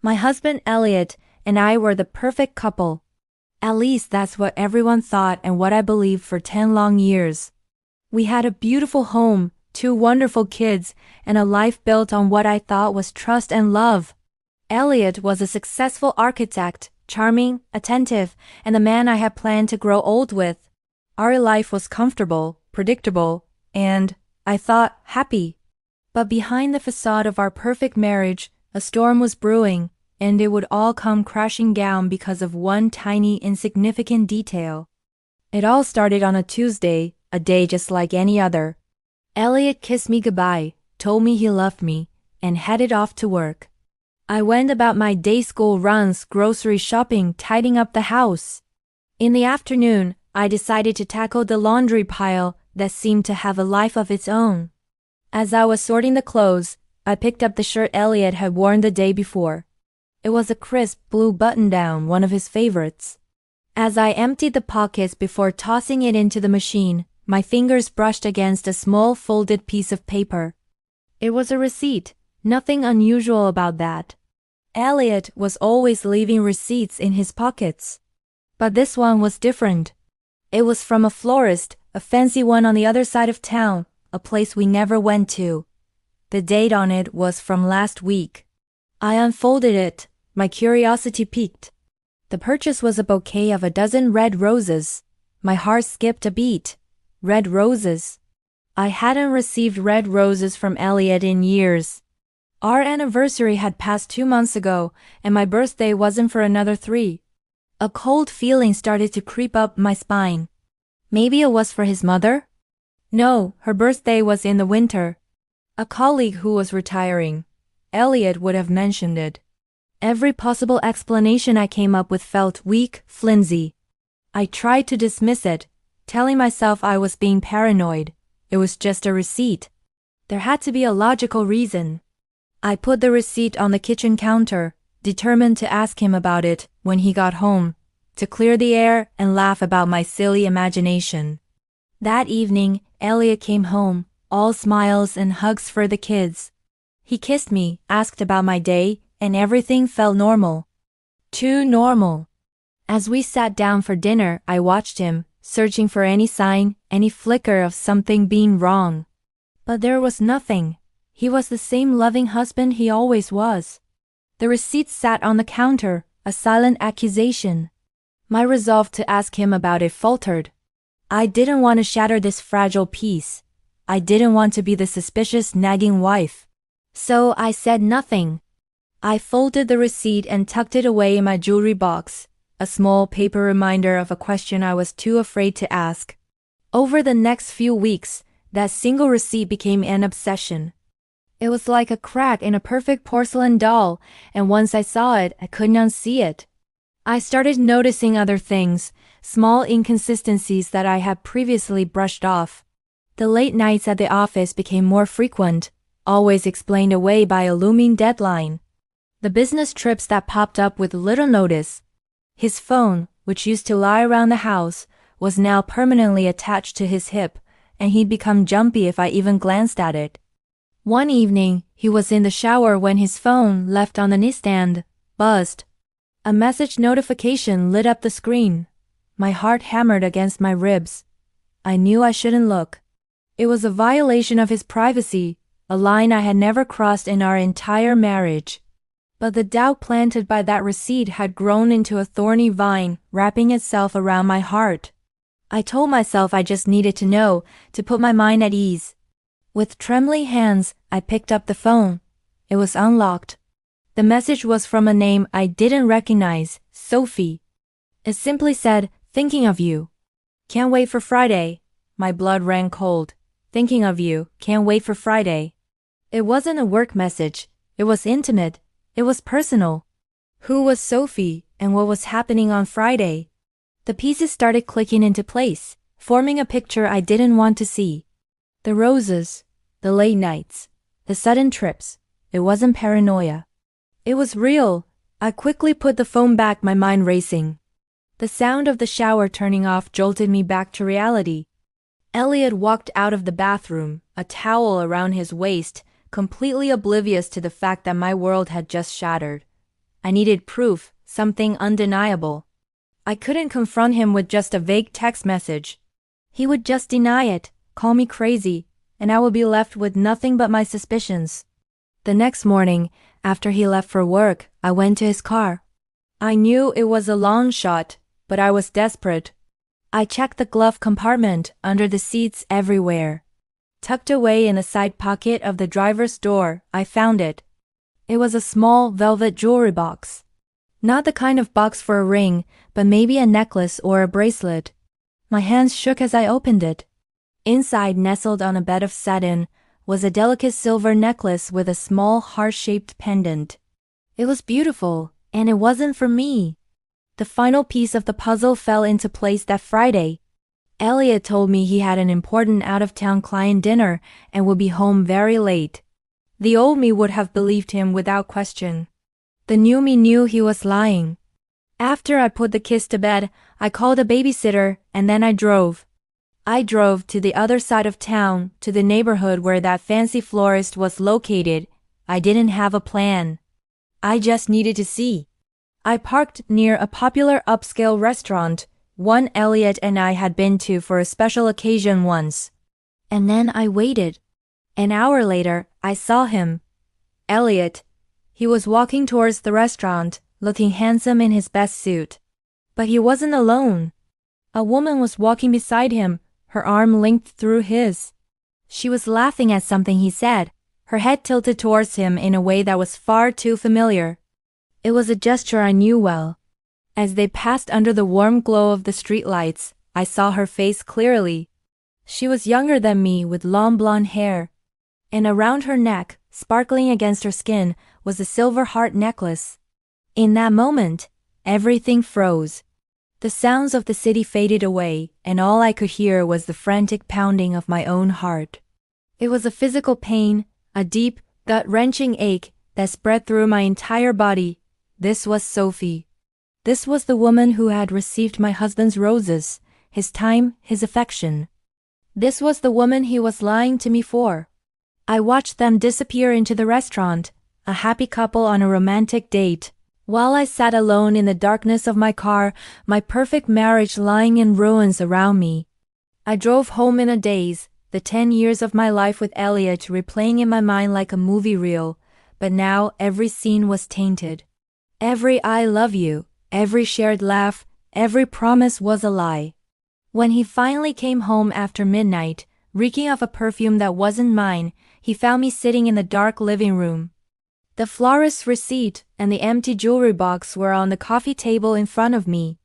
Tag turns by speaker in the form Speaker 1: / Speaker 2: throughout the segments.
Speaker 1: My husband Elliot and I were the perfect couple. At least that's what everyone thought and what I believed for 10 long years. We had a beautiful home, 2 wonderful kids, and a life built on what I thought was trust and love. Elliot was a successful architect, charming, attentive, and the man I had planned to grow old with. Our life was comfortable, predictable, and, I thought, happy. But behind the facade of our perfect marriage, a storm was brewing, and it would all come crashing down because of one tiny, insignificant detail. It all started on a Tuesday, a day just like any other. Elliot kissed me goodbye, told me he loved me, and headed off to work. I went about my day school runs, grocery shopping, tidying up the house. In the afternoon, I decided to tackle the laundry pile that seemed to have a life of its own. As I was sorting the clothes, I picked up the shirt Elliot had worn the day before. It was a crisp blue button-down, one of his favorites. As I emptied the pockets before tossing it into the machine, my fingers brushed against a small folded piece of paper. It was a receipt, nothing unusual about that. Elliot was always leaving receipts in his pockets. But this one was different. It was from a florist, a fancy one on the other side of town, a place we never went to. The date on it was from last week. I unfolded it, my curiosity piqued. The purchase was a bouquet of a dozen red roses. My heart skipped a beat. Red roses. I hadn't received red roses from Elliot in years. Our anniversary had passed 2 months ago, and my birthday wasn't for another 3. A cold feeling started to creep up my spine. Maybe it was for his mother? No, her birthday was in the winter. A colleague who was retiring. Elliot would have mentioned it. Every possible explanation I came up with felt weak, flimsy. I tried to dismiss it, telling myself I was being paranoid. It was just a receipt. There had to be a logical reason. I put the receipt on the kitchen counter, determined to ask him about it when he got home, to clear the air and laugh about my silly imagination. That evening, Elliot came home, all smiles and hugs for the kids. He kissed me, asked about my day, and everything felt normal. Too normal. As we sat down for dinner, I watched him, searching for any sign, any flicker of something being wrong. But there was nothing. He was the same loving husband he always was. The receipt sat on the counter, a silent accusation. My resolve to ask him about it faltered. I didn't want to shatter this fragile peace. I didn't want to be the suspicious, nagging wife. So I said nothing. I folded the receipt and tucked it away in my jewelry box, a small paper reminder of a question I was too afraid to ask. Over the next few weeks, that single receipt became an obsession. It was like a crack in a perfect porcelain doll, and once I saw it, I couldn't unsee it. I started noticing other things, small inconsistencies that I had previously brushed off. The late nights at the office became more frequent, always explained away by a looming deadline. The business trips that popped up with little notice. His phone, which used to lie around the house, was now permanently attached to his hip, and he'd become jumpy if I even glanced at it. One evening, he was in the shower when his phone, left on the nightstand, buzzed. A message notification lit up the screen. My heart hammered against my ribs. I knew I shouldn't look. It was a violation of his privacy, a line I had never crossed in our entire marriage. But the doubt planted by that receipt had grown into a thorny vine, wrapping itself around my heart. I told myself I just needed to know, to put my mind at ease. With trembling hands, I picked up the phone. It was unlocked. The message was from a name I didn't recognize, Sophie. It simply said, "Thinking of you. Can't wait for Friday." My blood ran cold. Thinking of you, can't wait for Friday. It wasn't a work message. It was intimate. It was personal. Who was Sophie, and what was happening on Friday? The pieces started clicking into place, forming a picture I didn't want to see. The roses, the late nights, the sudden trips. It wasn't paranoia. It was real. I quickly put the phone back, my mind racing. The sound of the shower turning off jolted me back to reality. Elliot walked out of the bathroom, a towel around his waist, completely oblivious to the fact that my world had just shattered. I needed proof, something undeniable. I couldn't confront him with just a vague text message. He would just deny it, call me crazy, and I would be left with nothing but my suspicions. The next morning, after he left for work, I went to his car. I knew it was a long shot, but I was desperate. I checked the glove compartment, under the seats, everywhere. Tucked away in the side pocket of the driver's door, I found it. It was a small velvet jewelry box. Not the kind of box for a ring, but maybe a necklace or a bracelet. My hands shook as I opened it. Inside, nestled on a bed of satin, was a delicate silver necklace with a small heart-shaped pendant. It was beautiful, and it wasn't for me. The final piece of the puzzle fell into place that Friday. Elliot told me he had an important out-of-town client dinner and would be home very late. The old me would have believed him without question. The new me knew he was lying. After I put the kids to bed, I called a babysitter and then I drove. I drove to the other side of town, to the neighborhood where that fancy florist was located. I didn't have a plan. I just needed to see. I parked near a popular upscale restaurant, one Elliot and I had been to for a special occasion once. And then I waited. An hour later, I saw him. Elliot. He was walking towards the restaurant, looking handsome in his best suit. But he wasn't alone. A woman was walking beside him, her arm linked through his. She was laughing at something he said, her head tilted towards him in a way that was far too familiar. It was a gesture I knew well. As they passed under the warm glow of the streetlights, I saw her face clearly. She was younger than me with long blonde hair. And around her neck, sparkling against her skin, was a silver heart necklace. In that moment, everything froze. The sounds of the city faded away, and all I could hear was the frantic pounding of my own heart. It was a physical pain, a deep, gut-wrenching ache that spread through my entire body. This was Sophie. This was the woman who had received my husband's roses, his time, his affection. This was the woman he was lying to me for. I watched them disappear into the restaurant, a happy couple on a romantic date, while I sat alone in the darkness of my car, my perfect marriage lying in ruins around me. I drove home in a daze, the 10 years of my life with Elliot replaying in my mind like a movie reel, but now every scene was tainted. Every I love you, every shared laugh, every promise was a lie. When he finally came home after midnight, reeking of a perfume that wasn't mine, he found me sitting in the dark living room. The florist's receipt and the empty jewelry box were on the coffee table in front of me.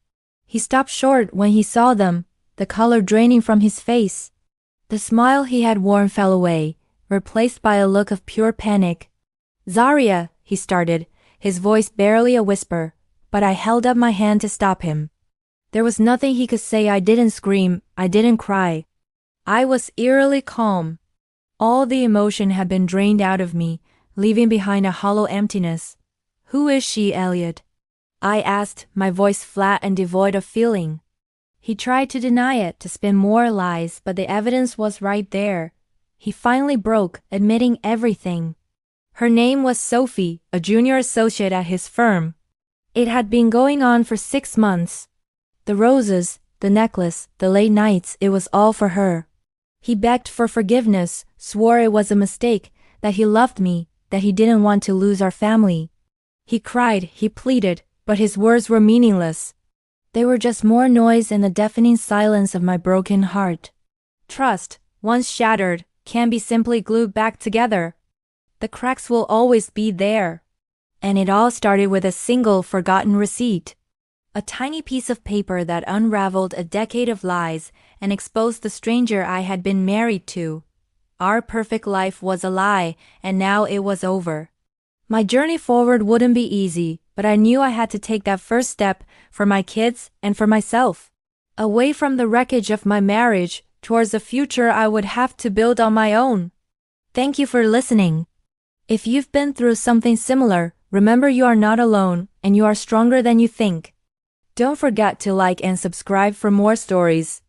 Speaker 1: He stopped short when he saw them, the color draining from his face. The smile he had worn fell away, replaced by a look of pure panic. "Zaria," he started, his voice barely a whisper, but I held up my hand to stop him. There was nothing he could say. I didn't scream, I didn't cry. I was eerily calm. All the emotion had been drained out of me, leaving behind a hollow emptiness. "Who is she, Elliot?" I asked, my voice flat and devoid of feeling. He tried to deny it, to spin more lies, but the evidence was right there. He finally broke, admitting everything. Her name was Sophie, a junior associate at his firm. It had been going on for 6 months. The roses, the necklace, the late nights, it was all for her. He begged for forgiveness, swore it was a mistake, that he loved me, that he didn't want to lose our family. He cried, he pleaded, but his words were meaningless. They were just more noise in the deafening silence of my broken heart. Trust, once shattered, can't be simply glued back together. The cracks will always be there. And it all started with a single forgotten receipt. A tiny piece of paper that unraveled a decade of lies and exposed the stranger I had been married to. Our perfect life was a lie, and now it was over. My journey forward wouldn't be easy, but I knew I had to take that first step for my kids and for myself. Away from the wreckage of my marriage, towards a future I would have to build on my own. Thank you for listening. If you've been through something similar, remember you are not alone, and you are stronger than you think. Don't forget to like and subscribe for more stories.